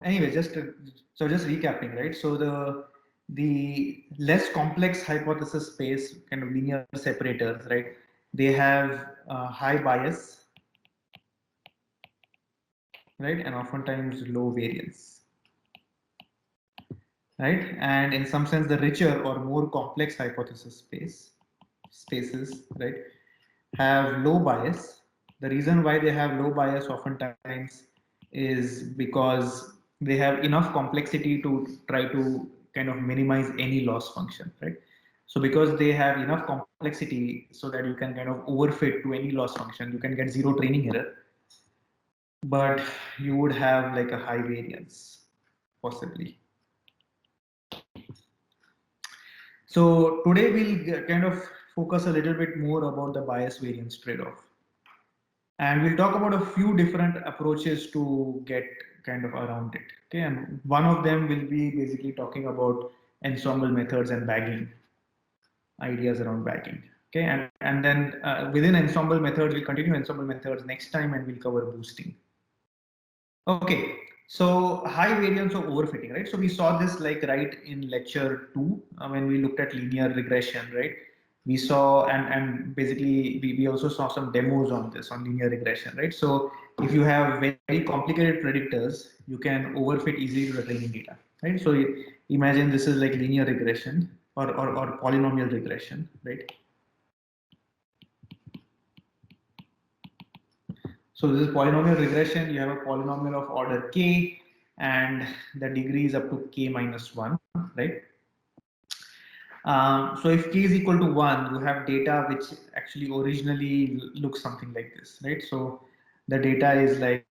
anyway, just recapping, right? So the less complex hypothesis space kind of linear separators, right? They have high bias, right, and oftentimes low variance, right? And in some sense, the richer or more complex hypothesis spaces, right, have low bias. The reason why they have low bias oftentimes is because they have enough complexity to try to kind of minimize any loss function, right? So because they have enough complexity so that you can kind of overfit to any loss function, you can get zero training error, but you would have like a high variance possibly. So today we'll kind of focus a little bit more about the bias variance trade-off. And we'll talk about a few different approaches to get kind of around it. Okay, and one of them will be basically talking about ensemble methods and bagging, ideas around bagging. Okay, and then within ensemble methods, we'll continue ensemble methods next time and we'll cover boosting. Okay, so high variance of overfitting, right? So we saw this like right in lecture 2 when we looked at linear regression, right? We saw and basically we also saw some demos on this on linear regression, right? So if you have very complicated predictors, you can overfit easily to the training data, right? So imagine this is like linear regression or polynomial regression, right? So this is polynomial regression. You have a polynomial of order k, and the degree is up to k minus 1, right? So if k is equal to 1, you have data which actually originally looks something like this, right? So the data is like,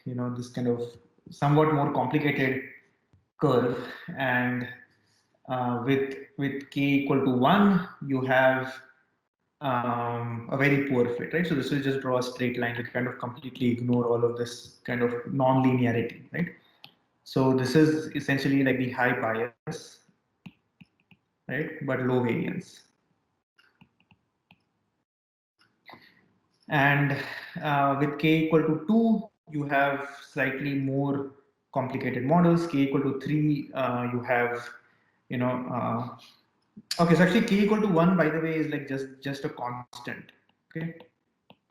this kind of somewhat more complicated curve, and with k equal to 1, you have a very poor fit, right? So this will just draw a straight line to kind of completely ignore all of this kind of non-linearity, right? So this is essentially like the high bias, right? But low variance. And with k equal to 2, you have slightly more complicated models. K equal to 3, you have, okay, so actually k equal to 1, by the way, is like just a constant, okay?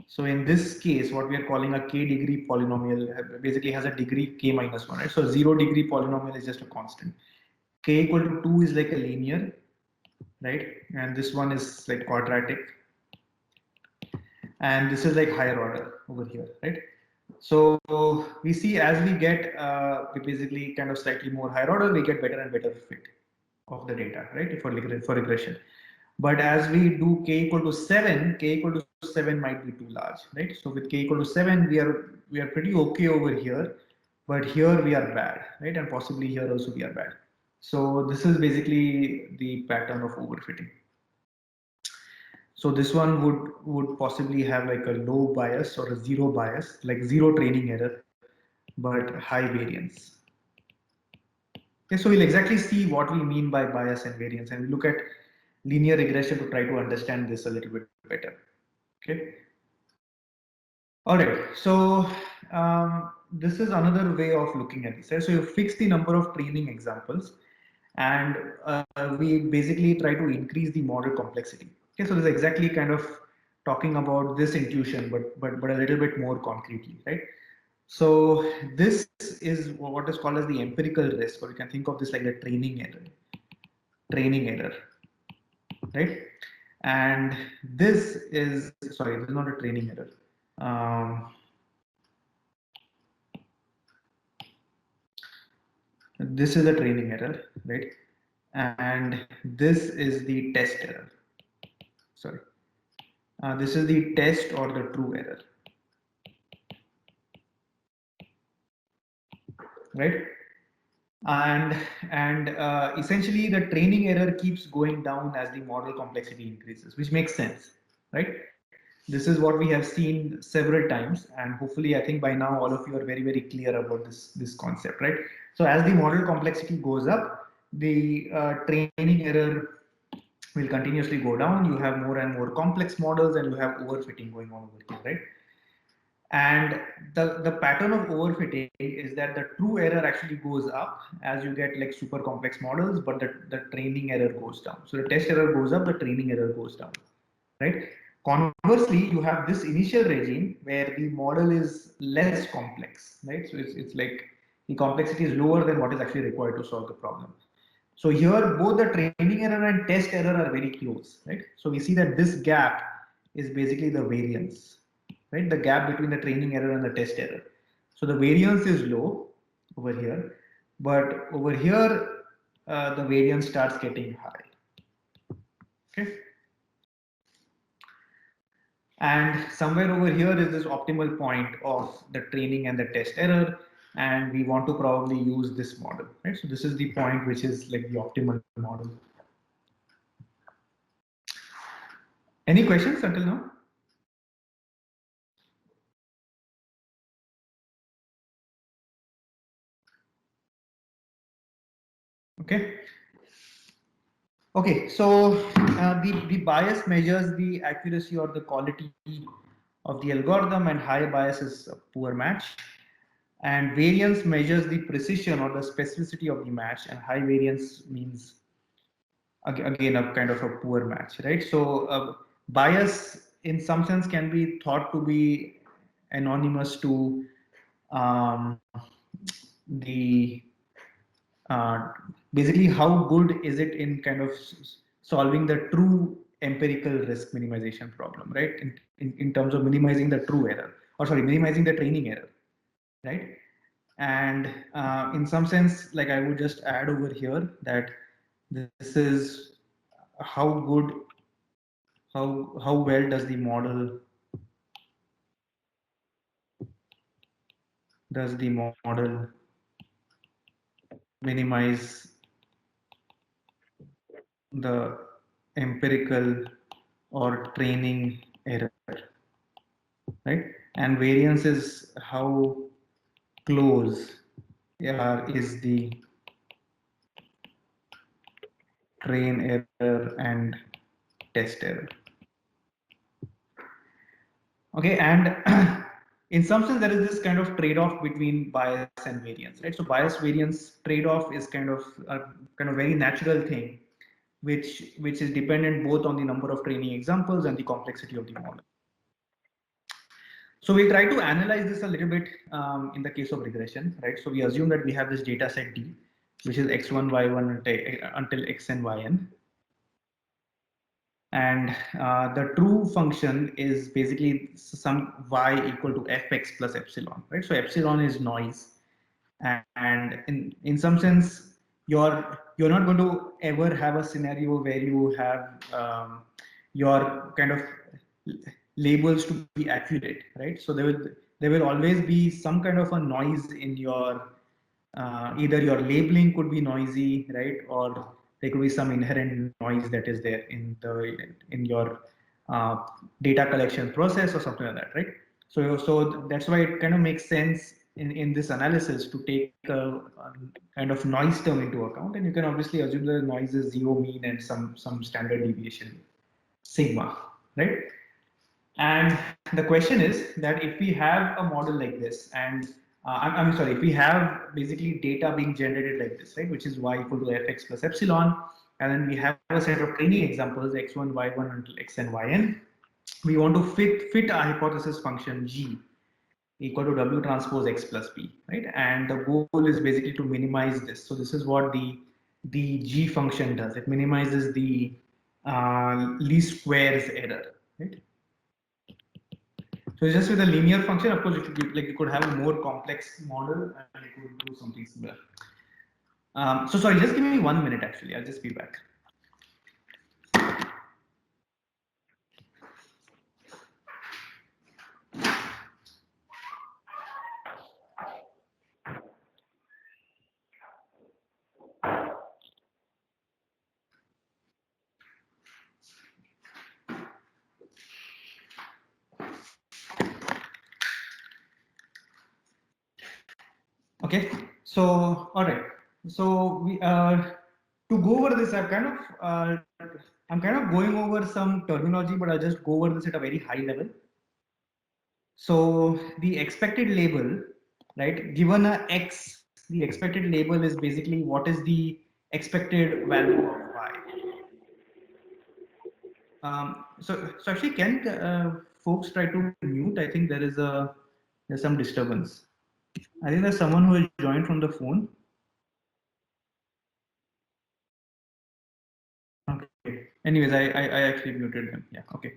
So in this case, what we are calling a k degree polynomial basically has a degree k minus 1, right? So 0-degree polynomial is just a constant. K equal to 2 is like a linear, right? And this one is like quadratic. And this is like higher order over here, right? So we see as we get we basically kind of slightly more higher order, we get better and better fit of the data, right? For regression. But as we do k equal to 7, k equal to 7 might be too large, right? So with k equal to 7, we are pretty okay over here, but here we are bad, right? And possibly here also we are bad. So this is basically the pattern of overfitting. So this one would possibly have like a low bias or a zero bias, like zero training error, but high variance. Okay, so we'll exactly see what we mean by bias and variance, and we look at linear regression to try to understand this a little bit better. Okay. All right. So this is another way of looking at this. Right? So you fix the number of training examples, and we basically try to increase the model complexity. Okay. So this is exactly kind of talking about this intuition, but a little bit more concretely, right? So this is what is called as the empirical risk, or you can think of this like the training error, right? And this is, sorry, this is not a training error. Um, this is a training error, right? And this is the test error. Sorry. This is the test or the true error, right? And essentially the training error keeps going down as the model complexity increases, which makes sense, right? This is what we have seen several times, and hopefully I think by now all of you are very clear about this concept, right? So as the model complexity goes up, the training error will continuously go down. You have more and more complex models and you have overfitting going on over here, right? And the pattern of overfitting is that the true error actually goes up as you get like super complex models, but the training error goes down. So the test error goes up, the training error goes down, right? Conversely, you have this initial regime where the model is less complex, right? So it's like the complexity is lower than what is actually required to solve the problem. So here, both the training error and test error are very close, right? So we see that this gap is basically the variance, right? The gap between the training error and the test error. So the variance is low over here, but over here, the variance starts getting high, okay? And somewhere over here is this optimal point of the training and the test error. And we want to probably use this model, right? So this is the point which is like the optimal model. Any questions until now? Okay. Okay, so the bias measures the accuracy or the quality of the algorithm, and high bias is a poor match. And variance measures the precision or the specificity of the match, and high variance means again a kind of a poor match, right? So bias in some sense can be thought to be anonymous to um, the uh, basically how good is it in kind of solving the true empirical risk minimization problem, right? In terms of minimizing the true error, or sorry, minimizing the training error, right? And in some sense, like I would just add over here that this is how good, how well does the model minimize the empirical or training error, right? And variance is how close is the train error and test error. Okay, and in some sense, there is this kind of trade-off between bias and variance, right? So bias variance trade-off is kind of a very natural thing, which is dependent both on the number of training examples and the complexity of the model. So we'll try to analyze this a little bit in the case of regression, right? So we assume that we have this data set D, which is x1, y1 until xn, yn. And the true function is basically some y equal to fx plus epsilon, right? So epsilon is noise, and in some sense, you're not going to ever have a scenario where you have your kind of labels to be accurate, right? So there will always be some kind of a noise in your either your labeling could be noisy, right, or there could be some inherent noise that is there in your data collection process or something like that, right? So that's why it kind of makes sense in this analysis to take a kind of noise term into account, and you can obviously assume that the noise is zero mean and some standard deviation sigma, right? And the question is that if we have a model like this, and I'm sorry, if we have basically data being generated like this, right, which is y equal to fx plus epsilon, and then we have a set of training examples x1, y1 until xn, yn, we want to fit a hypothesis function g equal to w transpose x plus b, right? And the goal is basically to minimize this. So this is what the g function does. It minimizes the least squares error, right? So just with a linear function, of course, you could have a more complex model and it could do something similar. So sorry, just give me 1 minute. Actually, I'll just be back. Okay. So all right. So we to go over this, I'm kind of going over some terminology, but I'll just go over this at a very high level. So the expected label, right, given a x, the expected label is basically what is the expected value of y. So actually, can folks try to mute? I think there's some disturbance. I think there's someone who will join from the phone. Okay. Anyways, I actually muted them. Yeah. Okay.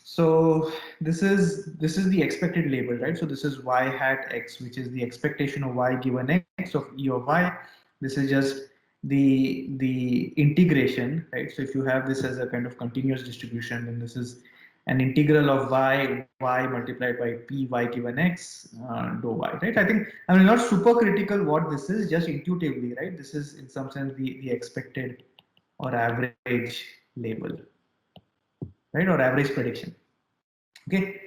So this is the expected label, right? So this is y hat x, which is the expectation of y given x of e of y. This is just the integration, right? So if you have this as a kind of continuous distribution, then this is an integral of y multiplied by p y given x dou y, right? I mean not super critical what this is, just intuitively, right? This is in some sense the expected or average label, right? Or average prediction. Okay,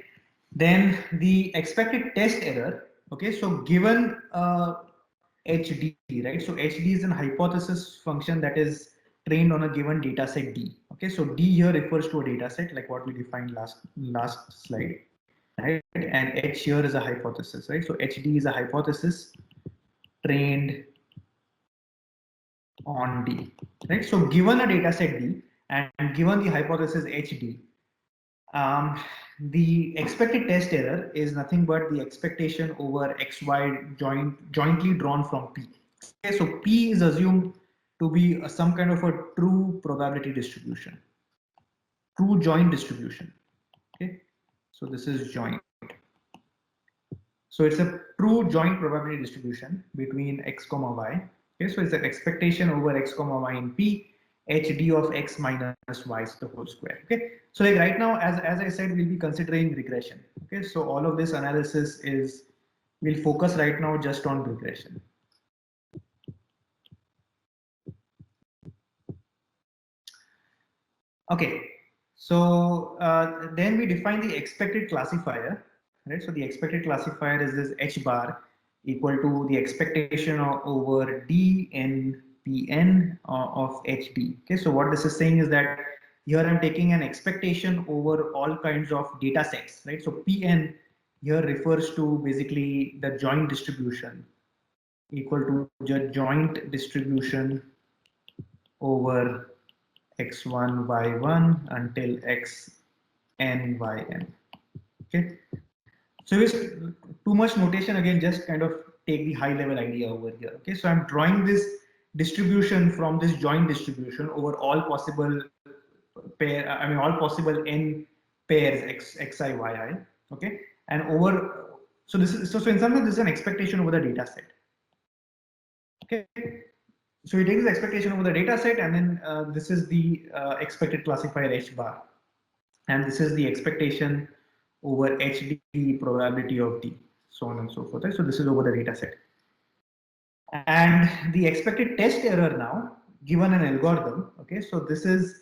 then the expected test error. Okay, so given hd, right? So hd is an hypothesis function that is trained on a given data set d. Okay, so d here refers to a data set like what we defined last slide, right? And h here is a hypothesis, right? So hd is a hypothesis trained on d, right? So given a data set d and given the hypothesis hd, the expected test error is nothing but the expectation over xy jointly drawn from P. Okay, so P is assumed to be some kind of a true probability distribution, true joint distribution. Okay, so this is joint. So it's a true joint probability distribution between x comma y. Okay, so it's an expectation over x comma y in P, hd of x minus y to the whole square. Okay, so like right now, as I said, we'll be considering regression. Okay, so all of this analysis is, we'll focus right now just on regression. Okay, so then we define the expected classifier, right? So the expected classifier is this h bar equal to the expectation over d n pn of hd. Okay, so what this is saying is that here I'm taking an expectation over all kinds of data sets, right? So pn here refers to basically the joint distribution equal to the joint distribution over x1 y1 until xn yn. Okay, so it's too much notation, again just kind of take the high level idea over here. Okay, so I'm drawing this distribution from this joint distribution over all possible all possible n pairs xi yi. Okay, and over, so this is, so in some sense this is an expectation over the data set. Okay, so we take this expectation over the data set, and then this is the expected classifier h bar, and this is the expectation over hd probability of d, so on and so forth. Right? So this is over the data set, and the expected test error now given an algorithm. Okay, so this is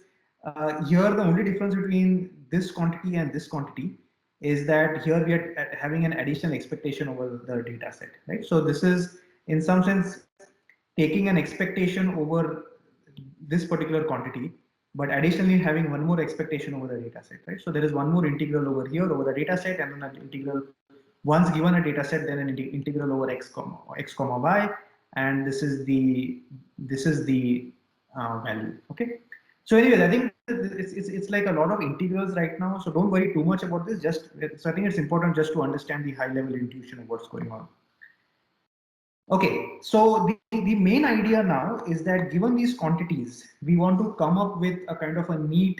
here the only difference between this quantity and this quantity is that here we are having an additional expectation over the data set, right? So this is in some sense taking an expectation over this particular quantity, but additionally having one more expectation over the data set, right? So there is one more integral over here over the data set, and then an integral once given a data set, then an integral over x comma y, and this is the value. Okay. So anyways, I think it's like a lot of integrals right now, so don't worry too much about this. So I think it's important just to understand the high level intuition of what's going on. Okay, so the main idea now is that given these quantities, we want to come up with a kind of a neat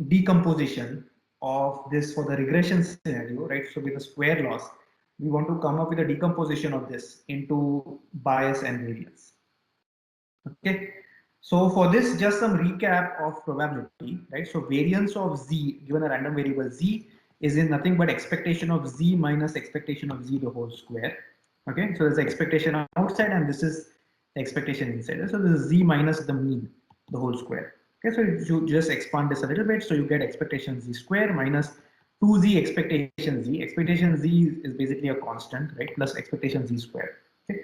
decomposition of this for the regression scenario, right? So with the square loss, we want to come up with a decomposition of this into bias and variance. Okay, so for this, just some recap of probability, right? So variance of z given a random variable z is in nothing but expectation of z minus expectation of z the whole square. Okay, so there's the expectation outside and this is the expectation inside. So this is z minus the mean, the whole square. Okay, so you just expand this a little bit, so you get expectation z square minus 2z expectation z. Expectation z is basically a constant, right? Plus expectation z square. Okay,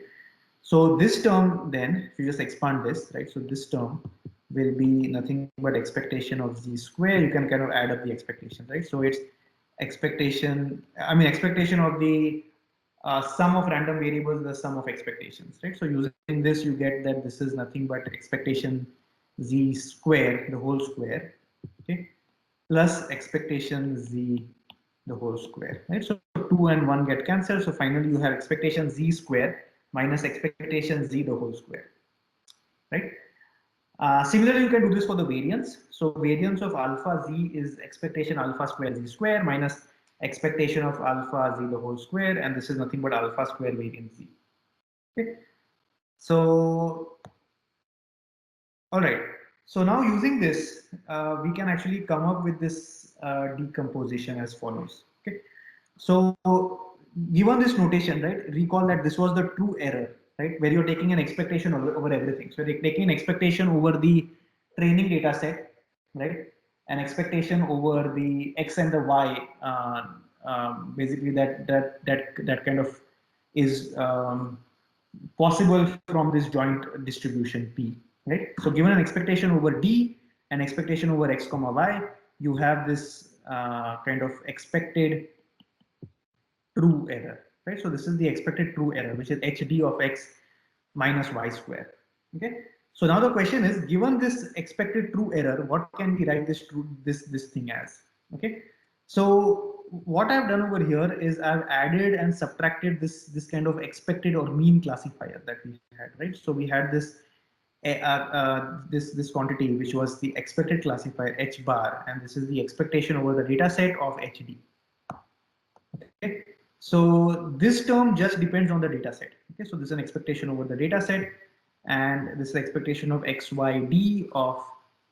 so this term then, if you just expand this, right? So this term will be nothing but expectation of z square. You can kind of add up the expectation, right? So it's expectation, I mean expectation of the sum of random variables, the sum of expectations, right? So using this, you get that this is nothing but expectation z square, the whole square, okay, plus expectation z, the whole square, right? So 2 and 1 get cancelled. So finally, you have expectation z square minus expectation z, the whole square, right? Similarly, you can do this for the variance. So variance of alpha z is expectation alpha square z square minus expectation of alpha z the whole square, and this is nothing but alpha square variance z. Okay. So, all right. So now using this, we can actually come up with this decomposition as follows. Okay. So given this notation, right, recall that this was the true error, right, where you're taking an expectation over everything. So you're taking an expectation over the training data set, right, an expectation over the x and the y, basically that kind of is possible from this joint distribution P, right? So given an expectation over D, an expectation over x comma y, you have this kind of expected true error, right? So this is the expected true error, which is hd of x minus y square. Okay. So now the question is, given this expected true error, what can we write this thing as? Okay. So what I've done over here is I've added and subtracted this kind of expected or mean classifier that we had, right? So we had this this quantity which was the expected classifier h bar, and this is the expectation over the data set of hd. Okay. So this term just depends on the data set. Okay, so this is an expectation over the data set, and this is the expectation of xyd of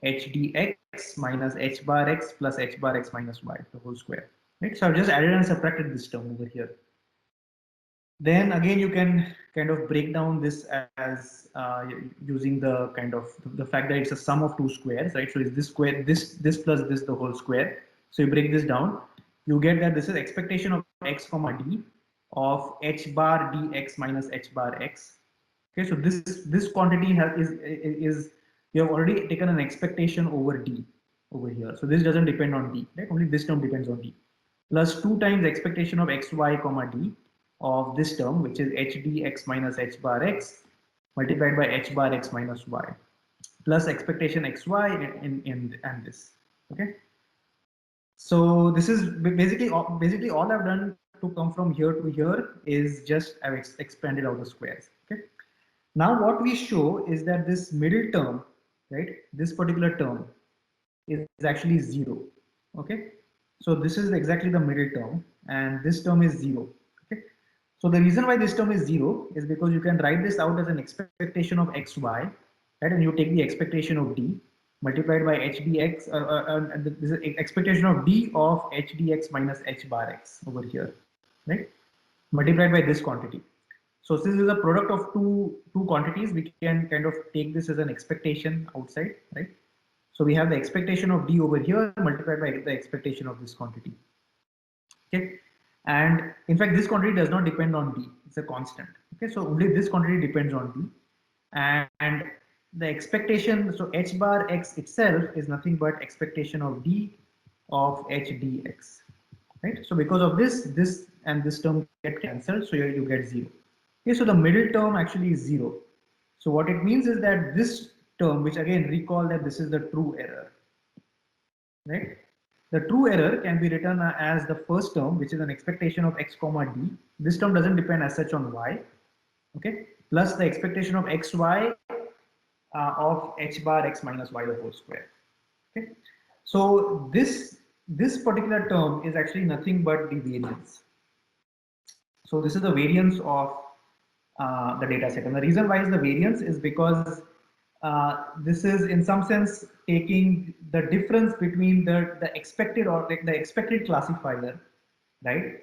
hdx minus h bar x plus h bar x minus y, the whole square. Right. So I've just added and subtracted this term over here. Then again, you can kind of break down this as using the kind of the fact that it's a sum of two squares, right? So is this square, this plus this, the whole square. So you break this down, you get that this is expectation of x comma d of h bar dx minus h bar x. Okay, so this quantity is you have already taken an expectation over d over here. So this doesn't depend on d, right? Only this term depends on d. Plus 2 times expectation of xy comma d of this term, which is h dx minus h bar x multiplied by h bar x minus y, plus expectation xy and this. Okay. So this is basically all I've done to come from here to here is just I've expanded out the squares. Okay. Now what we show is that this middle term, right, this particular term is actually 0. Okay. So this is exactly the middle term, and this term is 0. Okay. So the reason why this term is 0 is because you can write this out as an expectation of xy, right, and you take the expectation of d multiplied by h dx, and this is expectation of d of h dx minus h bar x over here, right, multiplied by this quantity. So since this is a product of two quantities, we can kind of take this as an expectation outside, right? So we have the expectation of d over here multiplied by the expectation of this quantity. Okay, and in fact, this quantity does not depend on d; it's a constant. Okay, so only this quantity depends on d, and the expectation. So h bar x itself is nothing but expectation of d of h dx, right? So because of this and this term get cancelled, so you get 0. Okay, so the middle term actually is 0. So what it means is that this term, which again recall that this is the true error, right? The true error can be written as the first term, which is an expectation of x comma d. This term doesn't depend as such on y, okay? Plus the expectation of xy of h bar x minus y the whole square. Okay, so this particular term is actually nothing but the variance. So this is the variance of the data set, and the reason why is the variance is because this is in some sense taking the difference between the expected or like the expected classifier, right,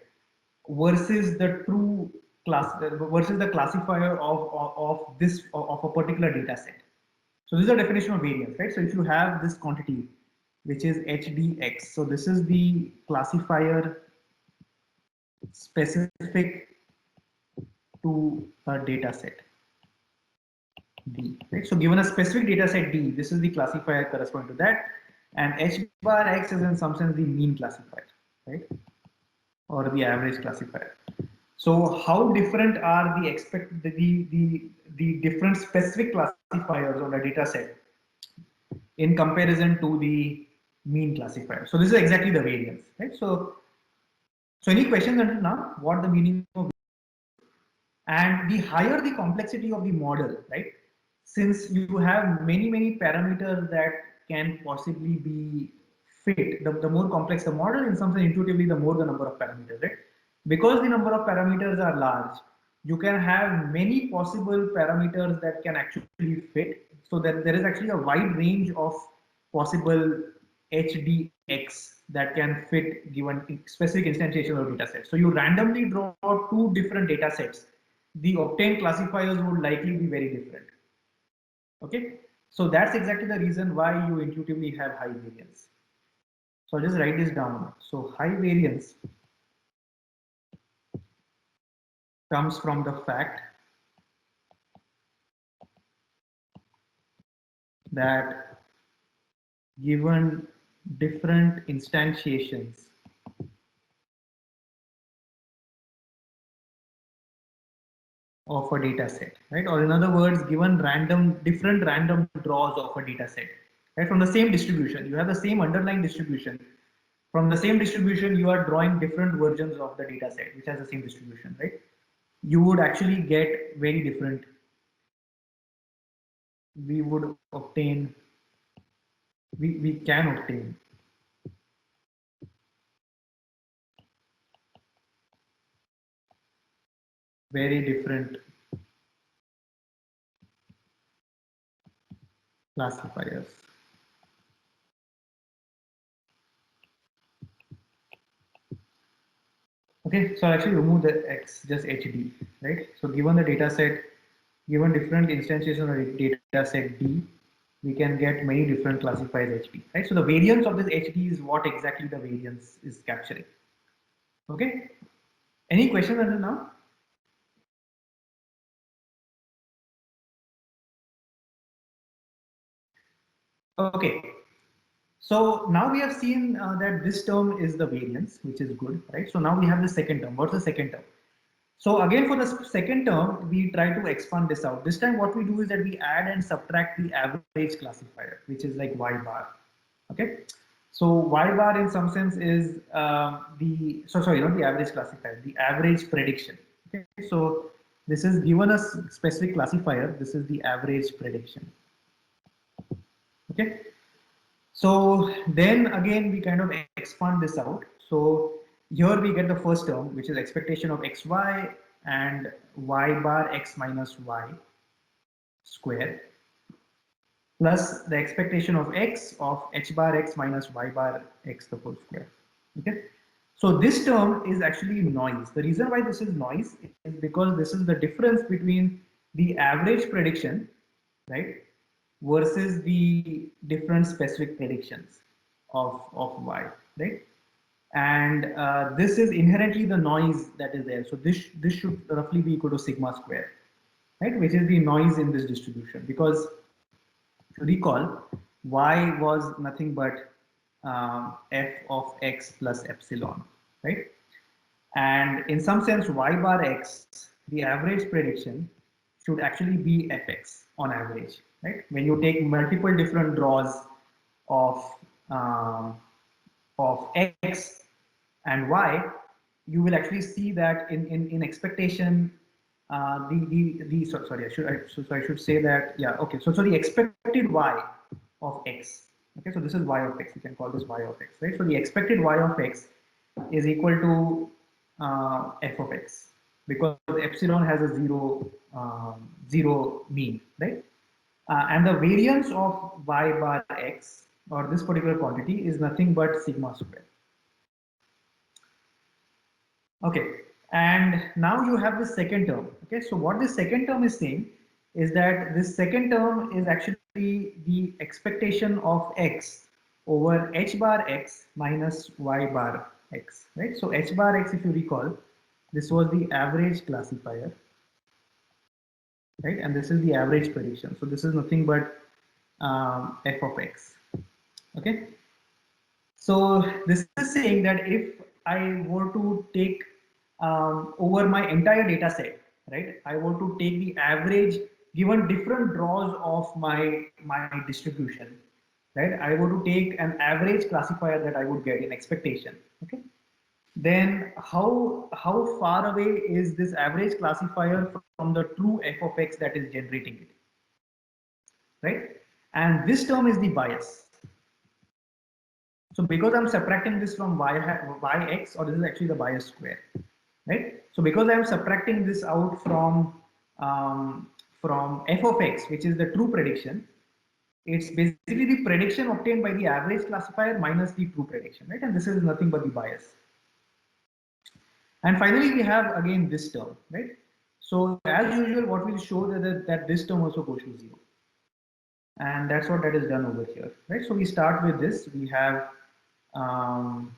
versus the true class versus the classifier of this of a particular data set. So this is the definition of variance, right? So if you have this quantity, which is hdx, so this is the classifier specific to a data set D, right? So given a specific data set D, this is the classifier corresponding to that, and h bar x is in some sense the mean classifier, right? or the average classifier. So how different are the different specific classifiers on a data set in comparison to the mean classifier? So this is exactly the variance, right? So any questions until now? What the meaning of, and the higher the complexity of the model, right? Since you have many parameters that can possibly be fit, the more complex the model, in some sense intuitively the more the number of parameters, right? Because the number of parameters are large, you can have many possible parameters that can actually fit. So that there is actually a wide range of possible HDX that can fit given specific instantiation of data sets. So you randomly draw two different data sets, the obtained classifiers would likely be very different. Okay, so that's exactly the reason why you intuitively have high variance. So I'll just write this down. So high variance comes from the fact that given different instantiations of a data set, right? Or in other words, given different random draws of a data set, right? From the same distribution, you have the same underlying distribution. From the same distribution, you are drawing different versions of the data set, which has the same distribution, right? You would actually get very different. We would obtain, we can obtain very different classifiers. Okay, so I'll actually remove the X, just HD, right? So given the data set, given different instantiations of data set D, we can get many different classifiers HD, right? So the variance of this HD is what exactly the variance is capturing. Okay, any questions until now? Okay, so now we have seen that this term is the variance, which is good, right? So now we have the second term. What's the second term? So again, for the second term, we try to expand this out. This time what we do is that we add and subtract the average classifier, which is like Y bar. Okay. So Y bar in some sense is sorry, not the average classifier, the average prediction. Okay. So this is given a specific classifier. This is the average prediction. Okay. So then again, we kind of expand this out. So here we get the first term, which is expectation of xy and y bar x minus y square, plus the expectation of x of h bar x minus y bar x the whole square. Okay. So this term is actually noise. The reason why this is noise is because this is the difference between the average prediction, right, versus the different specific predictions of y, right? And this is inherently the noise that is there. So this should roughly be equal to sigma square, right? Which is the noise in this distribution. Because recall, y was nothing but f of x plus epsilon, right? And in some sense, y bar x, the average prediction, should actually be fx on average, right? When you take multiple different draws of um, of x and y, you will actually see that in expectation, sorry, I should say that, yeah, okay. So the expected y of x, okay, so this is y of x. You can call this y of x, right? So the expected y of x is equal to f of x, because epsilon has a zero mean, right? And the variance of y bar x, or this particular quantity, is nothing but sigma square. Okay, and now you have the second term. Okay, so what this second term is saying is that this second term is actually the expectation of x over h bar x minus y bar x, right? So h bar x, if you recall, this was the average classifier, right? And this is the average prediction. So this is nothing but f of x. Okay. So this is saying that if I were to take over my entire data set, right? I were to take the average given different draws of my distribution, right? I were to take an average classifier that I would get in expectation, okay? Then how far away is this average classifier from the true f of x that is generating it, right? And this term is the bias. So because I'm subtracting this from yx, or this is actually the bias square, right? So because I'm subtracting this out from f of x, which is the true prediction, it's basically the prediction obtained by the average classifier minus the true prediction, right? And this is nothing but the bias. And finally, we have again this term, right? So as usual, what we'll show that this term also goes to 0. And that's what that is done over here, right? So we start with this. Um,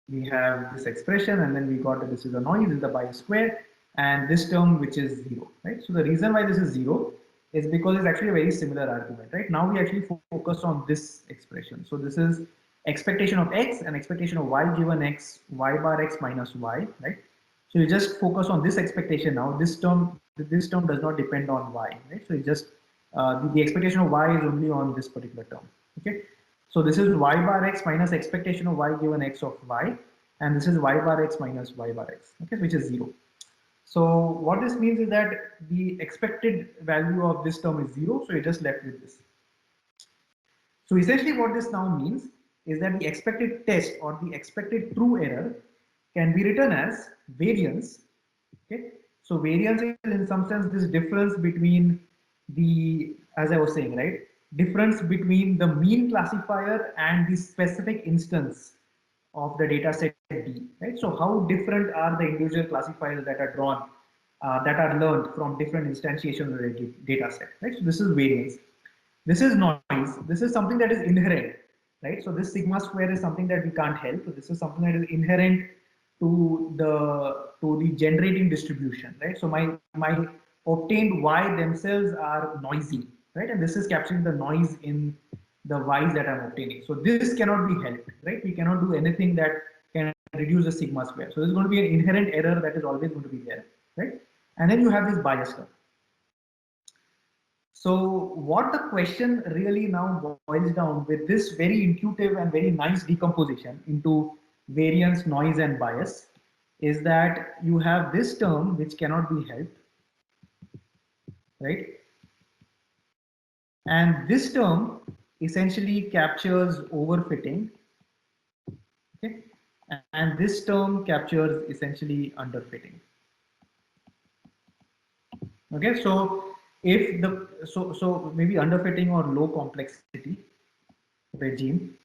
we have this expression, and then we got that this is a noise in the bias square, and this term which is 0, right? So the reason why this is 0 is because it's actually a very similar argument, right? Now we actually focus on this expression. So this is expectation of x and expectation of y given x, y bar x minus y, right? So you just focus on this expectation now. This term does not depend on y, right? So it just the expectation of y is only on this particular term, okay? So this is y bar x minus expectation of y given x of y, and this is y bar x minus y bar x, okay, which is 0. So what this means is that the expected value of this term is 0, so you're just left with this. So essentially what this now means is that the expected test or the expected true error can be written as variance, okay? So variance is in some sense this difference between the, as I was saying, right? Difference between the mean classifier and the specific instance of the data set D, right? So how different are the individual classifiers that are drawn, that are learned from different instantiations of the data set, right? So this is variance. This is noise. This is something that is inherent, right? So this sigma square is something that we can't help. So this is something that is inherent to the generating distribution, right? So my obtained y themselves are noisy, right? And this is capturing the noise in the y's that I'm obtaining. So this cannot be helped, right? We cannot do anything that can reduce the sigma square. So there's going to be an inherent error that is always going to be there, right? And then you have this bias term. So what the question really now boils down with this very intuitive and very nice decomposition into variance, noise, and bias is that you have this term which cannot be helped, right? And this term essentially captures overfitting, okay? And this term captures essentially underfitting. Okay, so if the so maybe underfitting or low complexity regime,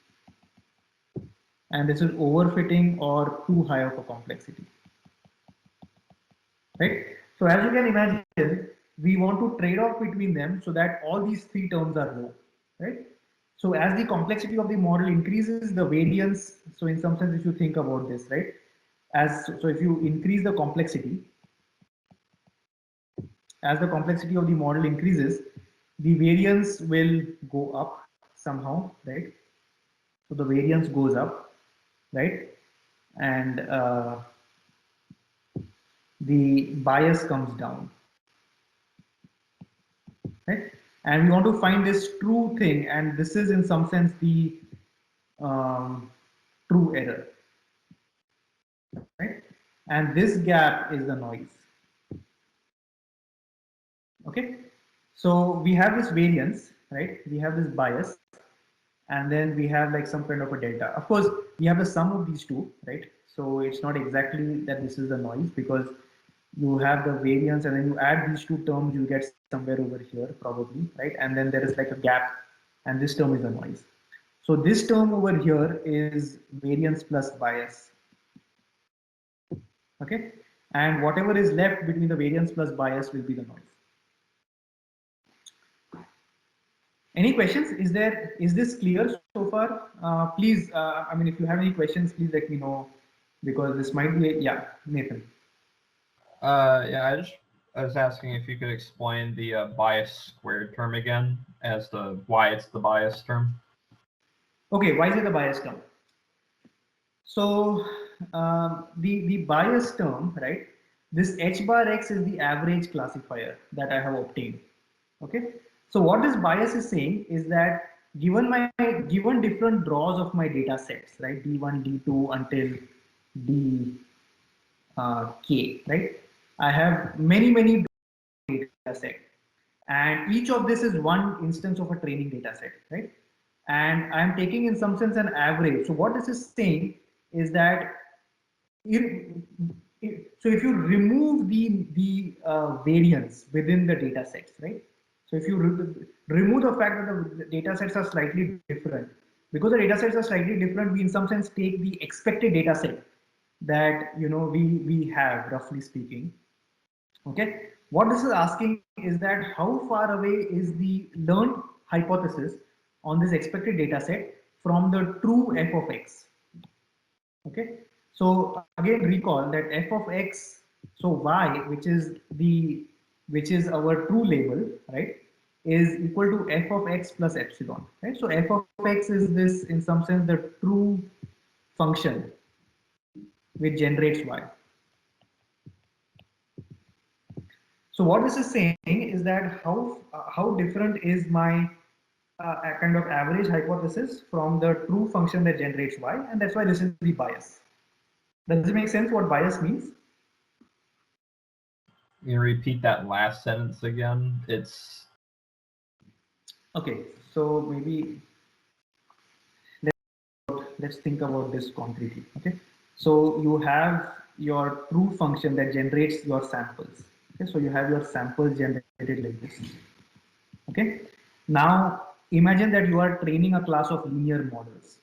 and this is overfitting or too high of a complexity, right? So as you can imagine, we want to trade off between them so that all these three terms are low, right? So as the complexity of the model increases, the variance, so in some sense, if you think about this, right? So if you increase the complexity, as the complexity of the model increases, the variance will go up somehow, right? So the variance goes up, right? And the bias comes down, right? And we want to find this true thing, and this is in some sense the true error, right? And this gap is the noise. Okay, so we have this variance, right? We have this bias, and then we have like some kind of a delta. Of course, we have the sum of these two, right? So it's not exactly that this is the noise, because you have the variance and then you add these two terms, you get somewhere over here probably, right? And then there is like a gap, and this term is the noise. So this term over here is variance plus bias, okay? And whatever is left between the variance plus bias will be the noise. Any questions? Is this clear so far? Please, I mean, if you have any questions, please let me know, because this might be, yeah, Nathan. Yeah, I was asking if you could explain the bias squared term again, as why it's the bias term. Okay, why is it the bias term? So the bias term, right? This h bar x is the average classifier that I have obtained. Okay. So what this bias is saying is that given different draws of my data sets, right? D1, D2 until D K, right? I have many data set, and each of this is one instance of a training data set, right? And I'm taking in some sense an average. So what this is saying is that so if you remove the variance within the data sets, right? So if you remove the fact that the data sets are slightly different, because the data sets are slightly different, we in some sense take the expected data set that we have, roughly speaking. Okay, what this is asking is that how far away is the learned hypothesis on this expected data set from the true f of x. Okay, so again recall that f of x, so y, which is our true label, right, is equal to f of x plus epsilon, right? So f of x is this, in some sense, the true function which generates y. So what this is saying is that how different is my kind of average hypothesis from the true function that generates y, and that's why this is the bias. Does it make sense what bias means? Can you repeat that last sentence again? It's Okay, so maybe let's think about this concretely. Okay, so you have your true function that generates your samples. Okay, so you have your samples generated like this. Okay, now imagine that you are training a class of linear models.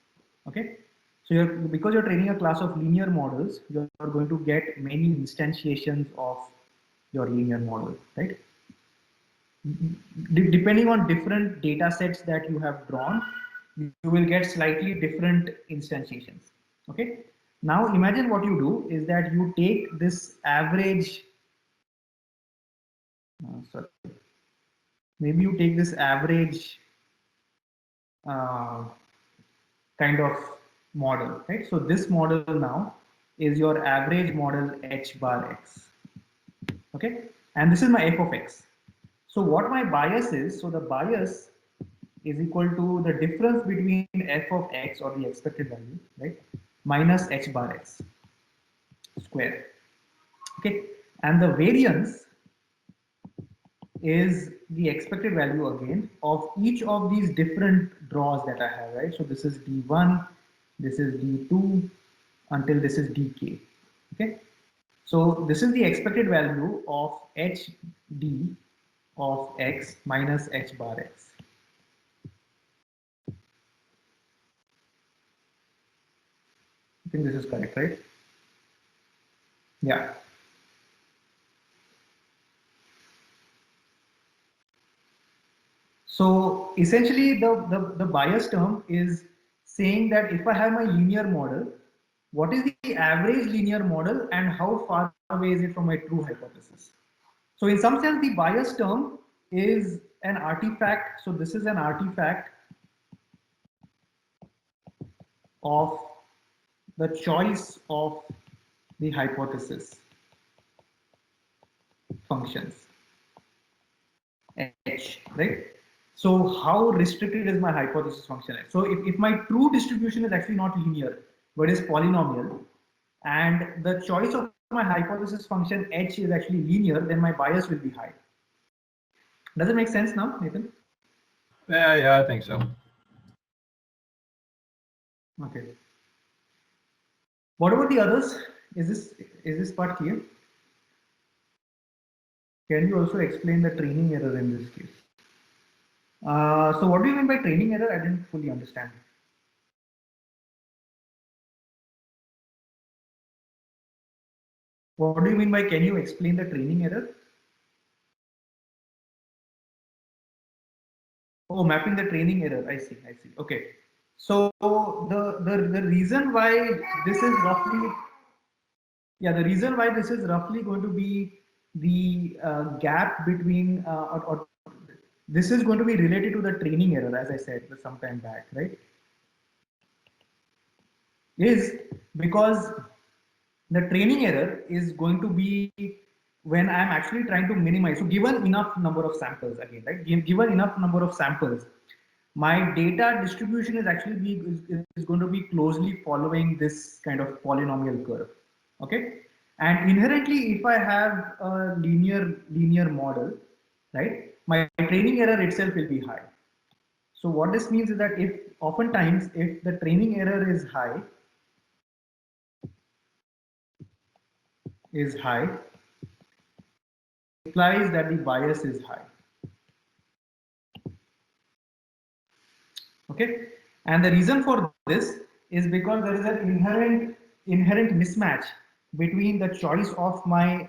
Okay, so because you're training a class of linear models, you're going to get many instantiations of your linear model, right? Depending on different data sets that you have drawn, you will get slightly different instantiations. Okay, now imagine what you do is that you take this average, sorry, maybe you take this average uh, kind of model, right? So this model now is your average model h bar x. Okay, and this is my f of x. So what my bias is, so the bias is equal to the difference between f of x, or the expected value, right, minus h bar x square. Okay, and the variance is the expected value again of each of these different draws that I have, right? So this is d1, this is d2 until this is dk. Okay, so this is the expected value of hd of x minus h bar x. I think this is correct, right? Yeah. So essentially the bias term is saying that if I have my linear model, what is the average linear model and how far away is it from my true hypothesis? So in some sense, the bias term is an artifact. So this is an artifact of the choice of the hypothesis functions, h, right? So how restricted is my hypothesis function? So if my true distribution is actually not linear, but is polynomial, and the choice of my hypothesis function h is actually linear, then my bias will be high. Does it make sense now, Nathan? yeah, I think so. Okay. What about the others? Is this part clear? Can you also explain the training error in this case? So what do you mean by training error? I didn't fully understand. What do you mean by, can you explain the training error? Oh, mapping the training error. I see. I see. Okay. So the reason why this is roughly, yeah, the reason why this is roughly going to be the gap between or this is going to be related to the training error, as I said some time back, right? is because the training error is going to be when I'm actually trying to minimize. So given enough number of samples again, right? Given enough number of samples, my data distribution is actually is going to be closely following this kind of polynomial curve. Okay, and inherently, if I have a linear model, right, my training error itself will be high. So what this means is that if oftentimes if the training error is high, implies that the bias is high. Okay, and the reason for this is because there is an inherent mismatch between the choice of my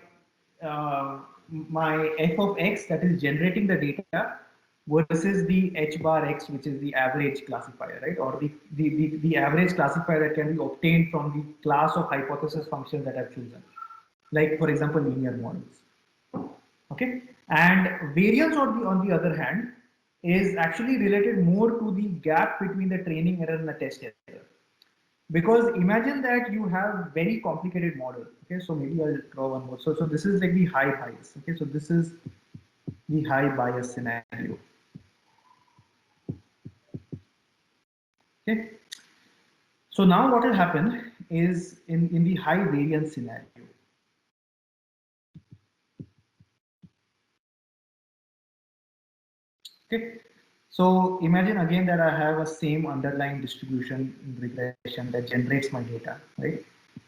f of x that is generating the data versus the h bar x, which is the average classifier, right, or the average classifier that can be obtained from the class of hypothesis functions that I've chosen, like for example linear models. Okay, and variance on the other hand is actually related more to the gap between the training error and the test error. Because imagine that you have very complicated model. Okay, so maybe I'll draw one more. So this is like the high bias. Okay, so this is the high bias scenario. Okay, so now what will happen is in the high variance scenario. Okay, so imagine again that I have a same underlying distribution in regression that generates my data, right?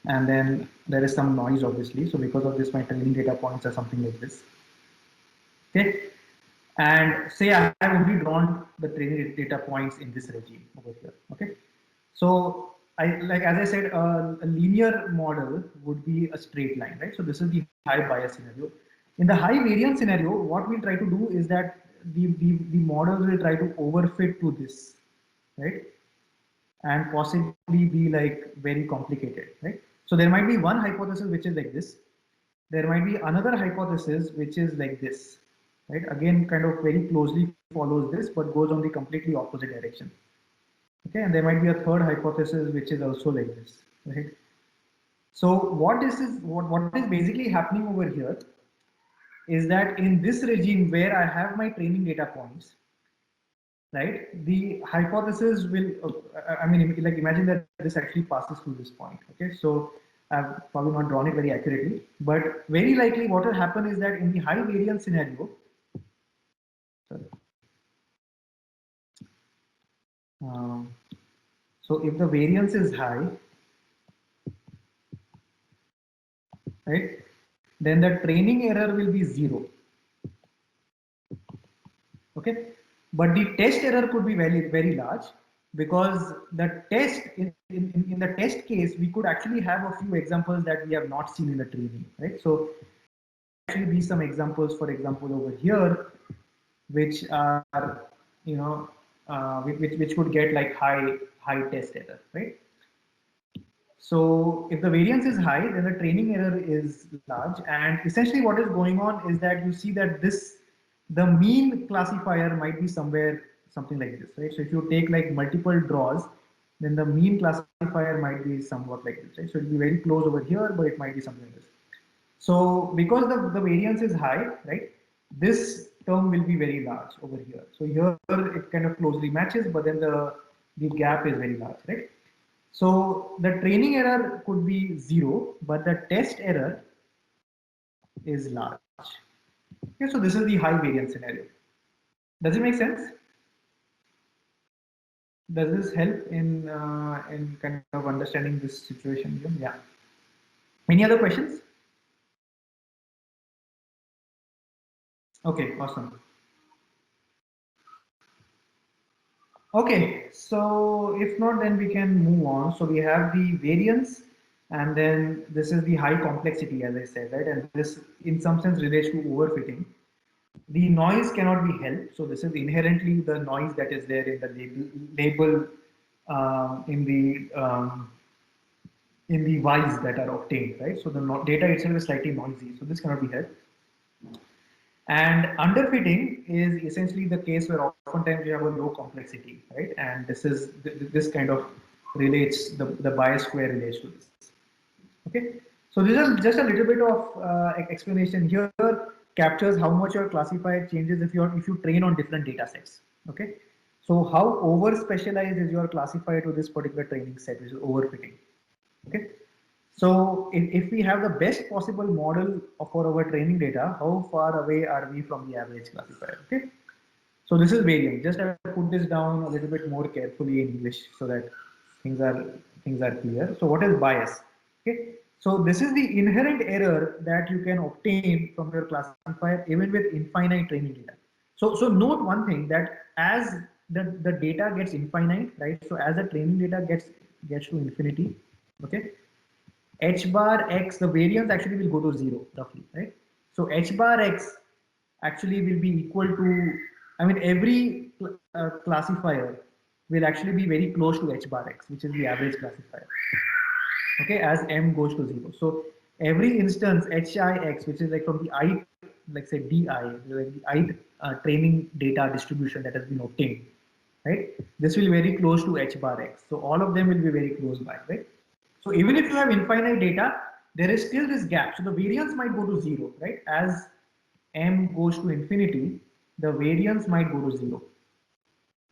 And then there is some noise, obviously. So because of this, my training data points are something like this. Okay, and say I have only drawn the training data points in this regime over here. Okay, so as I said, a linear model would be a straight line, right? So this is the high bias scenario. In the high variance scenario, what we try to do is that the models will try to overfit to this, right? And possibly be like very complicated, right? So there might be one hypothesis which is like this. There might be another hypothesis which is like this, right? Again, kind of very closely follows this, but goes on the completely opposite direction. Okay, and there might be a third hypothesis which is also like this, right? So what is basically happening over here is that in this regime where I have my training data points, right, the hypothesis will, I mean, like imagine that this actually passes through this point. Okay, so I've probably not drawn it very accurately, but very likely what will happen is that in the high variance scenario, sorry, um, so if the variance is high, right, then the training error will be 0. Okay, but the test error could be very large because the test in the test case we could actually have a few examples that we have not seen in the training, right? So actually be some examples, for example over here, which are, you know, which could get like high test error, right? So if the variance is high, then the training error is large. And essentially what is going on is that you see that the mean classifier might be somewhere, something like this, right? So if you take like multiple draws, then the mean classifier might be somewhat like this, right? So it'll be very close over here, but it might be something like this. So because the variance is high, right, this term will be very large over here. So here it kind of closely matches, but then the gap is very large, right? So the training error could be 0, but the test error is large. Okay, so this is the high variance scenario. Does it make sense? Does this help in kind of understanding this situation? Yeah. Any other questions? Okay, awesome. Okay, so if not, then we can move on. So we have the variance, and then this is the high complexity, as I said, right? And this, in some sense, relates to overfitting. The noise cannot be helped. So this is inherently the noise that is there in the label in the Y's that are obtained, right? So the data itself is slightly noisy. So this cannot be helped. And underfitting is essentially the case where oftentimes you have a low complexity, right? And this is this kind of relates, the bias square relates to this. Okay, so this is just a little bit of explanation here, captures how much your classifier changes if you train on different data sets. Okay, so how over specialized is your classifier to this particular training set, which is overfitting. Okay, so if we have the best possible model for our training data, how far away are we from the average classifier? Okay, so this is variance. Just I put this down a little bit more carefully in English so that things are things are clear. So what is bias? Okay. So this is the inherent error that you can obtain from your classifier even with infinite training data. So note one thing, that as the data gets infinite, right? So as the training data gets to infinity, okay, h bar x, the variance actually will go to 0 roughly, right? So h bar x actually will be equal to, I mean, every classifier will actually be very close to h bar x, which is the average classifier, okay, as m goes to 0. So every instance hi x, which is like from the ith, like say di, like the ith training data distribution that has been obtained, right? This will be very close to h bar x. So all of them will be very close by, right? So even if you have infinite data, there is still this gap. So the variance might go to 0, right? As m goes to infinity, the variance might go to 0.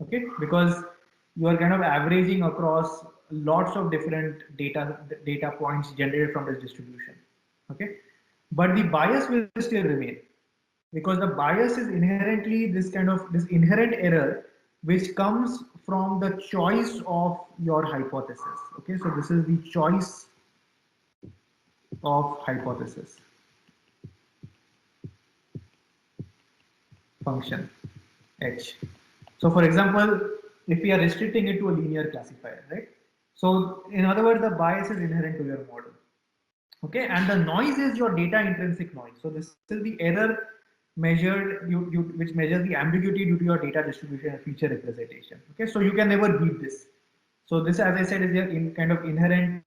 Okay, because you are kind of averaging across lots of different data points generated from this distribution. Okay, but the bias will still remain, because the bias is inherently this inherent error which comes from the choice of your hypothesis. Okay, so this is the choice of hypothesis function h. So for example, if we are restricting it to a linear classifier, right? So in other words, the bias is inherent to your model. Okay, and the noise is your data intrinsic noise. So this is the error measured, which measures the ambiguity due to your data distribution and feature representation. Okay, so you can never beat this. So this, as I said, is your kind of inherent.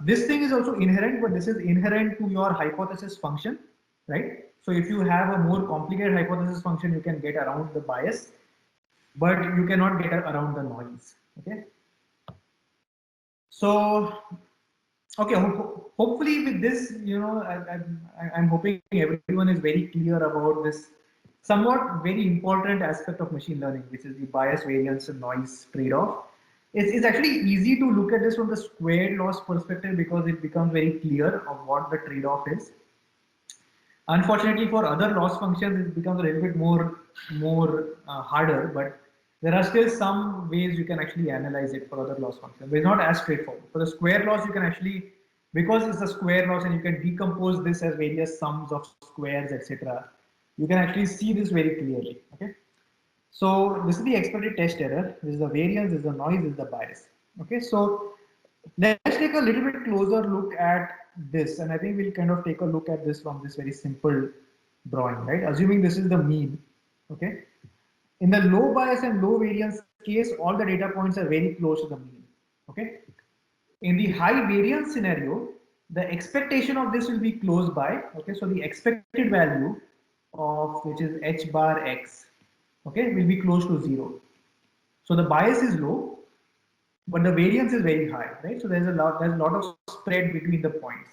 This thing is also inherent, but this is inherent to your hypothesis function, right? So if you have a more complicated hypothesis function, you can get around the bias, but you cannot get around the noise. Okay. So, okay, hopefully with this, I'm hoping everyone is very clear about this somewhat very important aspect of machine learning, which is the bias, variance, and noise trade-off. It's actually easy to look at this from the squared loss perspective because it becomes very clear of what the trade-off is. Unfortunately, for other loss functions, it becomes a little bit more harder, but there are still some ways you can actually analyze it for other loss functions. But it's not as straightforward. For the square loss, you can actually, because it's a square loss and you can decompose this as various sums of squares, etc. You can actually see this very clearly. Okay. So this is the expected test error. This is the variance, this is the noise, this is the bias. Okay, so let's take a little bit closer look at this, and I think we'll kind of take a look at this from this very simple drawing, right? Assuming this is the mean, okay? In the low bias and low variance case, all the data points are very close to the mean, okay? In the high variance scenario, the expectation of this will be close by, okay? So the expected value of which is h bar x, okay, will be close to 0. So the bias is low, but the variance is very high, right? So there's a lot of spread between the points.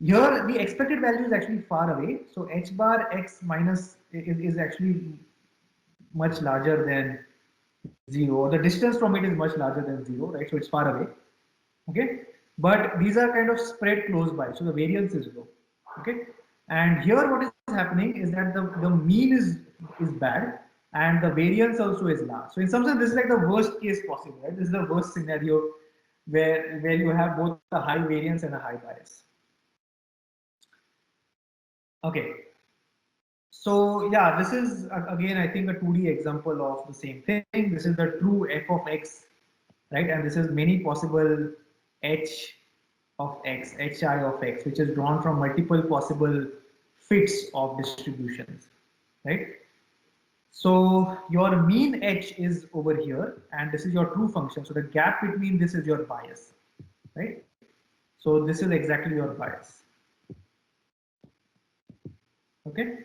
Here, the expected value is actually far away. So h bar x minus is actually much larger than 0. The distance from it is much larger than 0, right? So it's far away. Okay, but these are kind of spread close by, so the variance is low. Okay, and here what is happening is that the mean is bad and the variance also is large. So in some sense, this is like the worst case possible, right? This is the worst scenario where you have both a high variance and a high bias. Okay, so yeah, this is again I think a 2D example of the same thing. This is the true f of x, right? And this is many possible h of x, hi of x, which is drawn from multiple possible fits of distributions, right? So your mean h is over here, and this is your true function. So the gap between this is your bias, right? So this is exactly your bias, okay?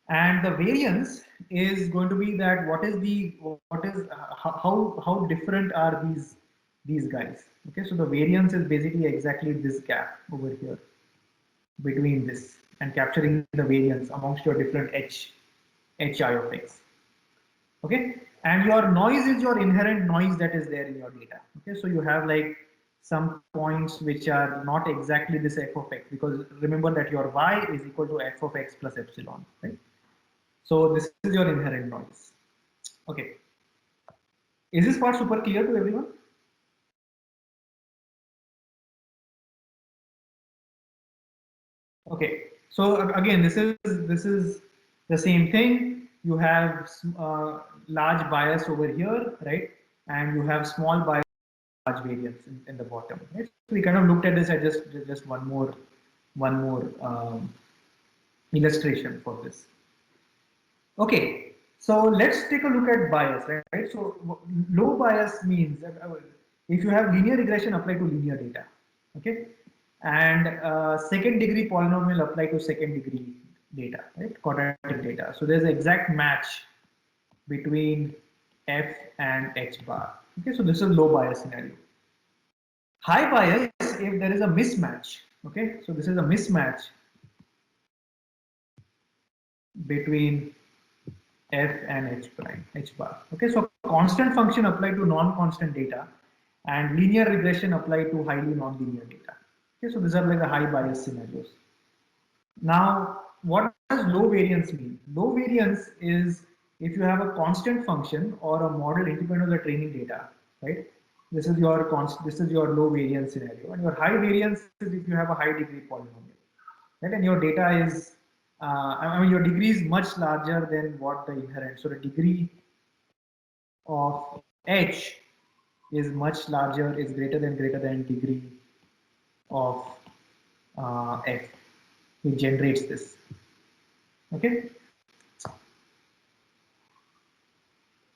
And the variance is going to be that how different are these guys. Okay, so the variance is basically exactly this gap over here between this and capturing the variance amongst your different hi of x. Okay, and your noise is your inherent noise that is there in your data. Okay, so you have like some points which are not exactly this f of x, because remember that your y is equal to f of x plus epsilon, right? So this is your inherent noise. Okay, is this part super clear to everyone? Okay, so again, this is the same thing. You have large bias over here, right? And you have small bias, large variance in the bottom. Right? So we kind of looked at this at just one more illustration for this. Okay, so let's take a look at bias, right? So low bias means that if you have linear regression applied to linear data, okay, and second degree polynomial applied to second degree data, right, quadratic data. So there's an exact match between f and h bar. Okay, so this is a low bias scenario. High bias if there is a mismatch. Okay, so this is a mismatch between f and h bar. Okay, so constant function applied to non-constant data and linear regression applied to highly non-linear data. Okay, so these are like the high bias scenarios. Now, what does low variance mean? Low variance is if you have a constant function or a model independent of the training data, right? This is your low variance scenario, and your high variance is if you have a high degree polynomial, right? And your data is, I mean, your degree is much larger than what the inherent. So the degree of h is much larger, is greater than degree of f, which generates this. Okay.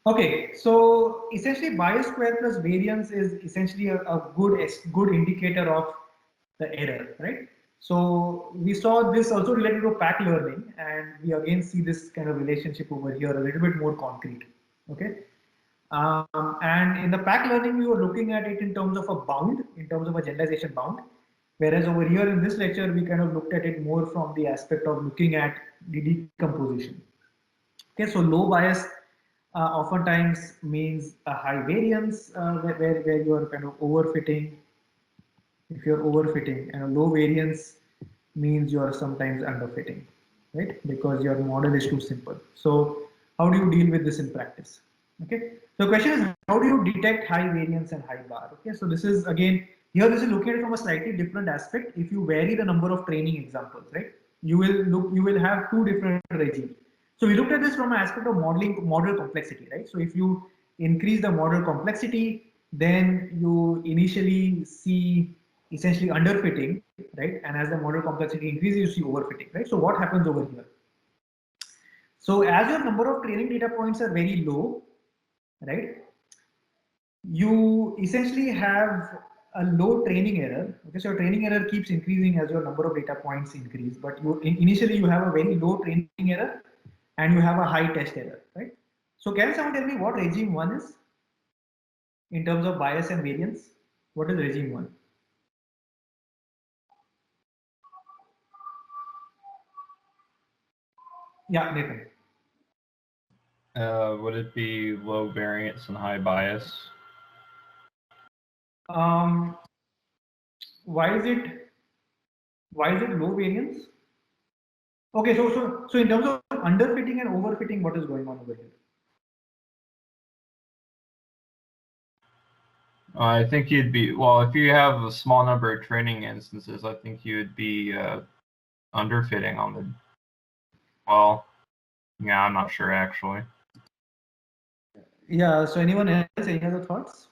Okay, so essentially bias square plus variance is essentially a good indicator of the error, right? So we saw this also related to pack learning, and we again see this kind of relationship over here a little bit more concrete. Okay, and in the pack learning we were looking at it in terms of a bound, in terms of a generalization bound, whereas over here in this lecture we kind of looked at it more from the aspect of looking at the decomposition. Okay, so low bias oftentimes means a high variance where you are kind of overfitting. If you're overfitting, and a low variance means you are sometimes underfitting, right? Because your model is too simple. So how do you deal with this in practice? Okay. So the question is, how do you detect high variance and high bar? Okay. So this is again, here this is looking at it from a slightly different aspect. If you vary the number of training examples, right? You will have two different regimes. So we looked at this from an aspect of model complexity, right? So if you increase the model complexity, then you initially see essentially underfitting, right? And as the model complexity increases, you see overfitting, right? So what happens over here? So as your number of training data points are very low, right? You essentially have a low training error. Okay, so your training error keeps increasing as your number of data points increase, but initially you have a very low training error and you have a high test error, right? So can someone tell me what regime 1 is in terms of bias and variance? What is regime 1? Yeah, Nathan. Would it be low variance and high bias? Why is it low variance? Okay, so in terms of underfitting and overfitting, what is going on over here? I think you'd be, well, if you have a small number of training instances, I think you would be underfitting on the, well, yeah, I'm not sure actually. Yeah, so anyone else, any other thoughts?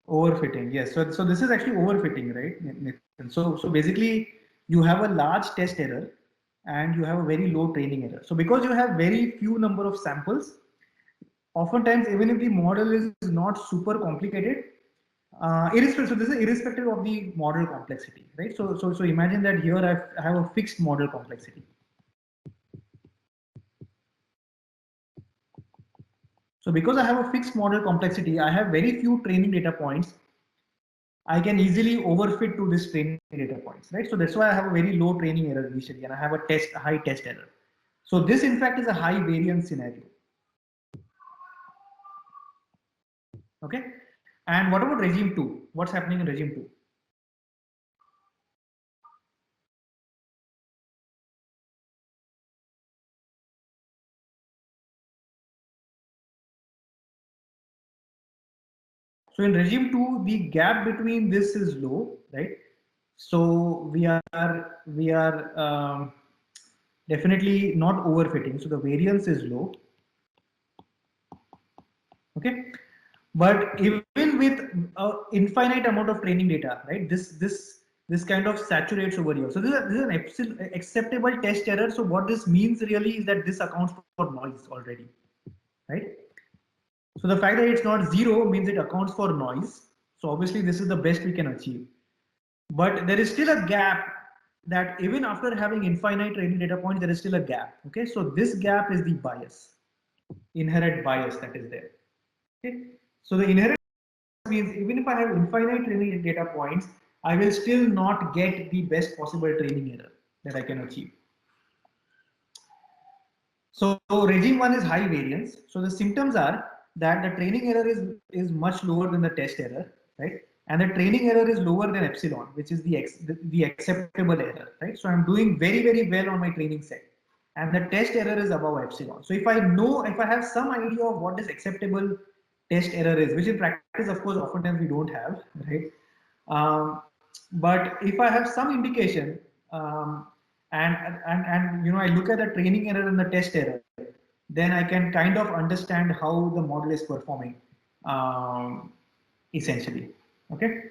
Overfitting, yes. So this is actually overfitting, right, Nathan? So basically, you have a large test error and you have a very low training error. So because you have very few number of samples, oftentimes even if the model is not super complicated, So this is irrespective of the model complexity, right? So imagine that here I have a fixed model complexity. So because I have a fixed model complexity, I have very few training data points. I can easily overfit to this training data points, right? So that's why I have a very low training error initially, and I have a high test error. So this in fact is a high variance scenario. Okay. And what about regime 2? What's happening in regime 2? So in regime 2, the gap between this is low, right? So we are definitely not overfitting. So the variance is low. Okay. But even with infinite amount of training data, right? This kind of saturates over here. So this is an acceptable test error. So what this means really is that this accounts for noise already, right? So the fact that it's not zero means it accounts for noise. So obviously this is the best we can achieve. But there is still a gap that even after having infinite training data points, there is still a gap. Okay, so this gap is the bias, inherent bias that is there. Okay, so the inherent means even if I have infinite training data points, I will still not get the best possible training error that I can achieve. So regime 1 is high variance. So the symptoms are that the training error is much lower than the test error, right? And the training error is lower than epsilon, which is the acceptable error, right? So I'm doing very, very well on my training set. And the test error is above epsilon. So if I have some idea of what this acceptable test error is, which in practice, of course, oftentimes we don't have, right? But if I have some indication, and I look at the training error and the test error, then I can kind of understand how the model is performing, essentially. Okay.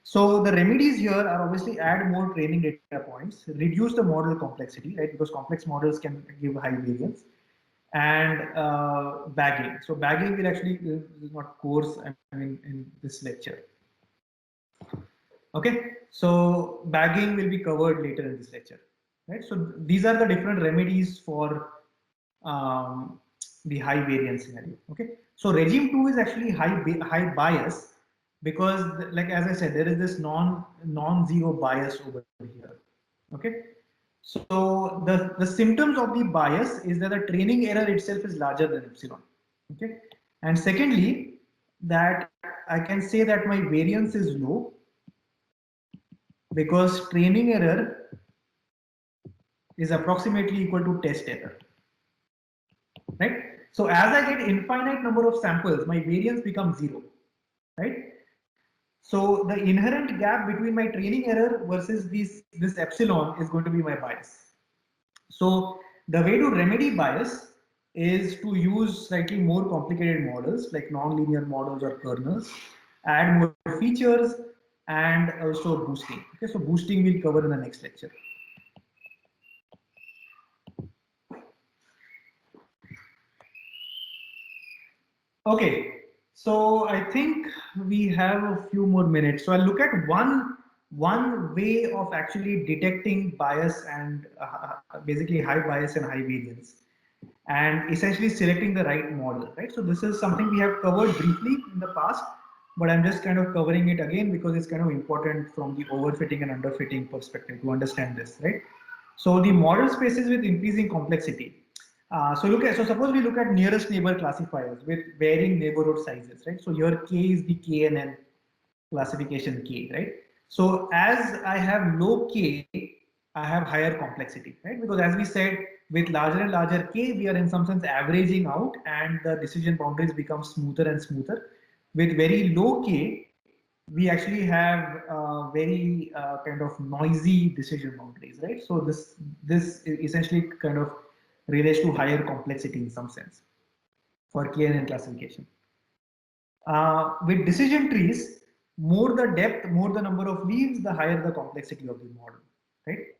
So the remedies here are obviously add more training data points, reduce the model complexity, right? Because complex models can give high variance, and bagging. So bagging will actually, this is not course, I mean in this lecture. Okay, so bagging will be covered later in this lecture, right? So these are the different remedies for the high variance scenario. Okay, so regime 2 is actually high bias because, like as I said, there is this non-zero bias over here. Okay, so the symptoms of the bias is that the training error itself is larger than epsilon. Okay, and secondly, that I can say that my variance is low because training error is approximately equal to test error, right? So as I get infinite number of samples, my variance becomes zero, right? So the inherent gap between my training error versus this epsilon is going to be my bias. So the way to remedy bias is to use slightly more complicated models like nonlinear models or kernels, add more features, and also boosting. Okay, so boosting we'll cover in the next lecture. Okay, so I think we have a few more minutes. So I'll look at one way of actually detecting bias and basically high bias and high variance, and essentially selecting the right model, right? So this is something we have covered briefly in the past, but I'm just kind of covering it again because it's kind of important from the overfitting and underfitting perspective to understand this, right? So the model spaces with increasing complexity. So suppose we look at nearest neighbor classifiers with varying neighborhood sizes, right? So here K is the KNN classification K, right? So as I have low K, I have higher complexity, right? Because as we said, with larger and larger K, we are in some sense averaging out and the decision boundaries become smoother and smoother. With very low K, we actually have very kind of noisy decision boundaries, right? So this essentially kind of relates to higher complexity in some sense for KNN classification. With decision trees, more the depth, more the number of leaves, the higher the complexity of the model, right?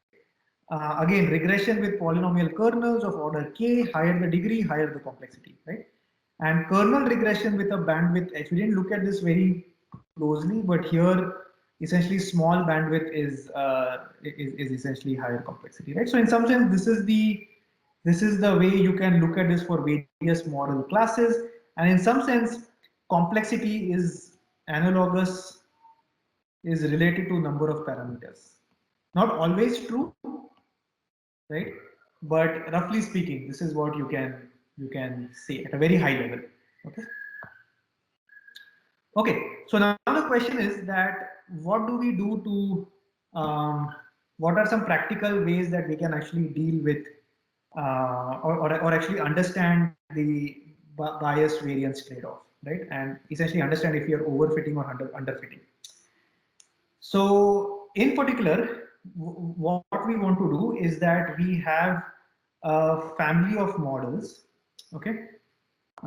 Again, regression with polynomial kernels of order k, higher the degree, higher the complexity, right? And kernel regression with a bandwidth h. We didn't look at this very closely, but here essentially small bandwidth is essentially higher complexity, right? So in some sense, this is the way you can look at this for various model classes, and in some sense, complexity is analogous, is related to number of parameters. Not always true, right? But roughly speaking, this is what you can say at a very high level. Okay. Okay. So now the question is that what do we do to what are some practical ways that we can actually deal with or actually understand the bias variance trade-off, right? And essentially understand if you're overfitting or underfitting. So in particular, what we want to do is that we have a family of models. Okay.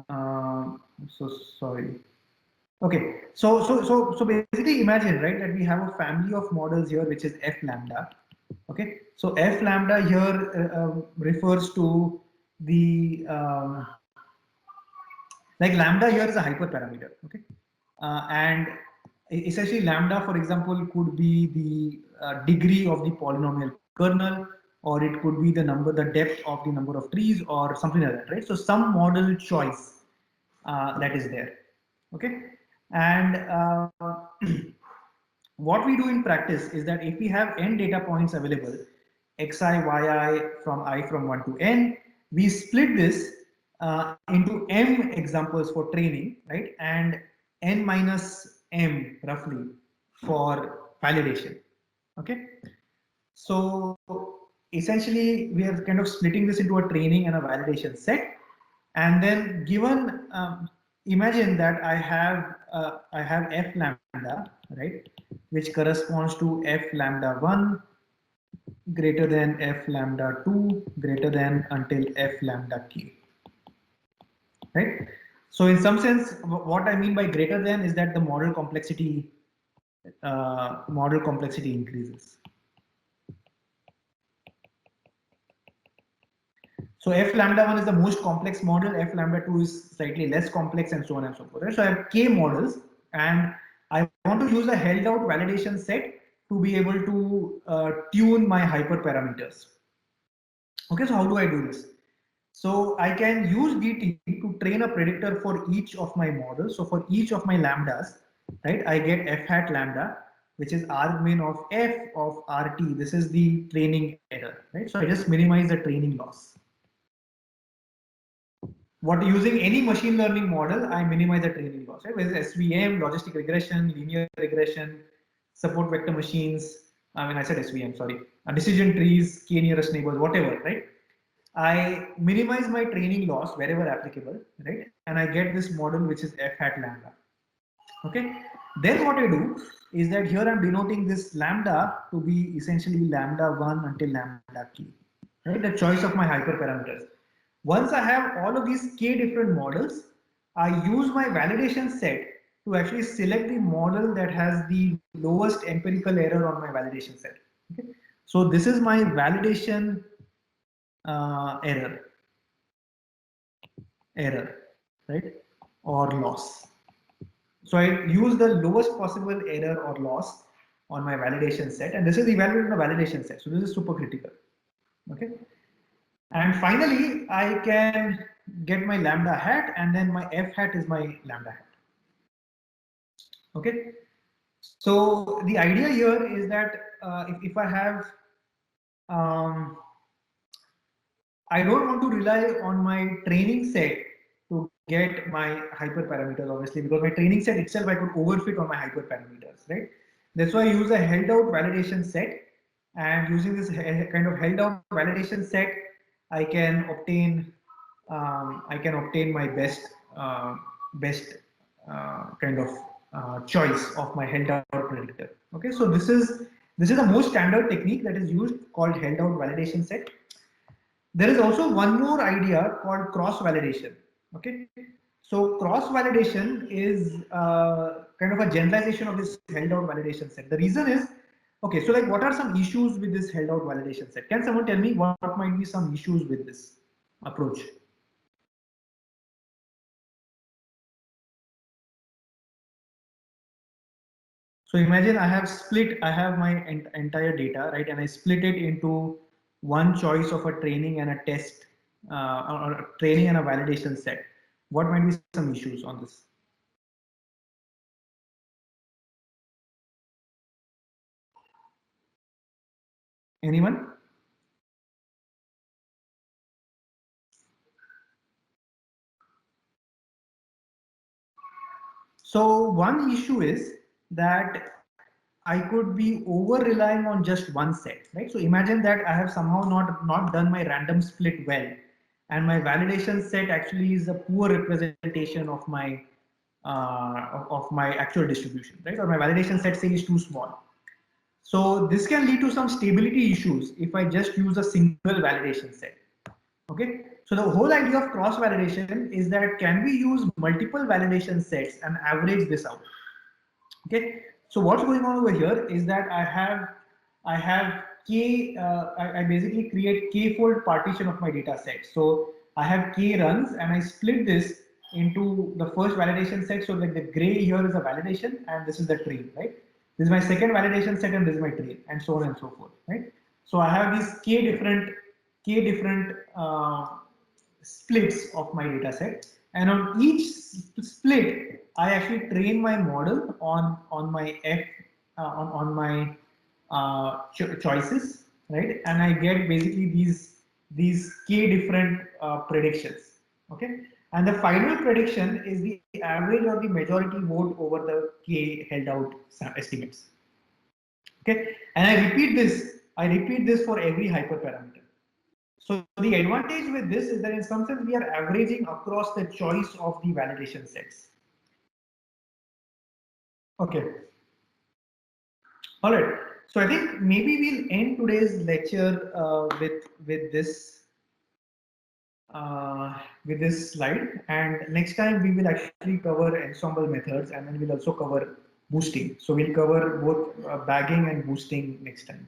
So sorry. Okay. So basically imagine, right, that we have a family of models here, which is F lambda. Okay. So F lambda here refers to the like lambda here is a hyperparameter. Okay. And essentially lambda, for example, could be the degree of the polynomial kernel, or it could be the depth of the number of trees, or something like that, right? So some model choice that is there. Okay. And what we do in practice is that if we have n data points available, xi, yi from 1 to n, we split this into m examples for training, right? And n minus m roughly for validation. Okay. So essentially, we are kind of splitting this into a training and a validation set. And then given, imagine that I have f lambda, right, which corresponds to f lambda 1 greater than f lambda 2 greater than until f lambda k, right? So in some sense, what I mean by greater than is that the model complexity increases. So f lambda 1 is the most complex model, f lambda 2 is slightly less complex, and so on and so forth. Right? So I have k models, and I want to use a held out validation set to be able to tune my hyperparameters. Okay, so how do I do this? So I can use DT to train a predictor for each of my models. So for each of my lambdas, right, I get f hat lambda, which is argmin of f of RT. This is the training error, right? So I just minimize the training loss. What using any machine learning model, I minimize the training loss, right? Whether it's SVM, logistic regression, linear regression, support vector machines. I mean, I said SVM, sorry. Decision trees, k nearest neighbors, whatever, right? I minimize my training loss wherever applicable, right? And I get this model which is f hat lambda. Okay. Then what I do is that here I'm denoting this lambda to be essentially lambda 1 until lambda k, right? The choice of my hyperparameters. Once I have all of these k different models, I use my validation set to actually select the model that has the lowest empirical error on my validation set. Okay? So this is my validation error, right? Or loss. So I use the lowest possible error or loss on my validation set, and this is evaluated on the validation set. So this is super critical. Okay. And finally, I can get my lambda hat, and then my f hat is my lambda hat. Okay. So the idea here is that if I have, I don't want to rely on my training set to get my hyperparameters, obviously, because my training set itself, I could overfit on my hyperparameters, right? That's why I use a held out validation set, and using this kind of held out validation set, I can obtain my best kind of choice of my held out predictor. Okay, so this is the most standard technique that is used, called held out validation set. There is also one more idea called cross validation. Okay, so cross validation is kind of a generalization of this held out validation set. The reason is, okay, so like what are some issues with this held out validation set? Can someone tell me what might be some issues with this approach? So imagine I have my entire data, right? And I split it into one choice of a training and a test, or a training and a validation set. What might be some issues on this? Anyone? So one issue is that I could be over relying on just one set, right? So imagine that I have somehow not done my random split well, and my validation set actually is a poor representation of my actual distribution, right? Or my validation set say is too small. So this can lead to some stability issues if I just use a single validation set. Okay, so the whole idea of cross validation is that can we use multiple validation sets and average this out? Okay, so what's going on over here is that I have k I basically create k-fold partition of my data set. So I have k runs and I split this into the first validation set. So like the gray here is a validation and this is the train, right? This is my second validation set and this is my train, and so on and so forth, right? So I have these k different splits of my data set, and on each split I actually train my model on my f on my choices, right? And I get basically these k different predictions. Okay, and the final prediction is the average or the majority vote over the k held out estimates. Okay, and I repeat this for every hyperparameter. So the advantage with this is that in some sense we are averaging across the choice of the validation sets. Okay. All right. So I think maybe we'll end today's lecture with this slide, and next time we will actually cover ensemble methods, and then we'll also cover boosting. So we'll cover both bagging and boosting next time.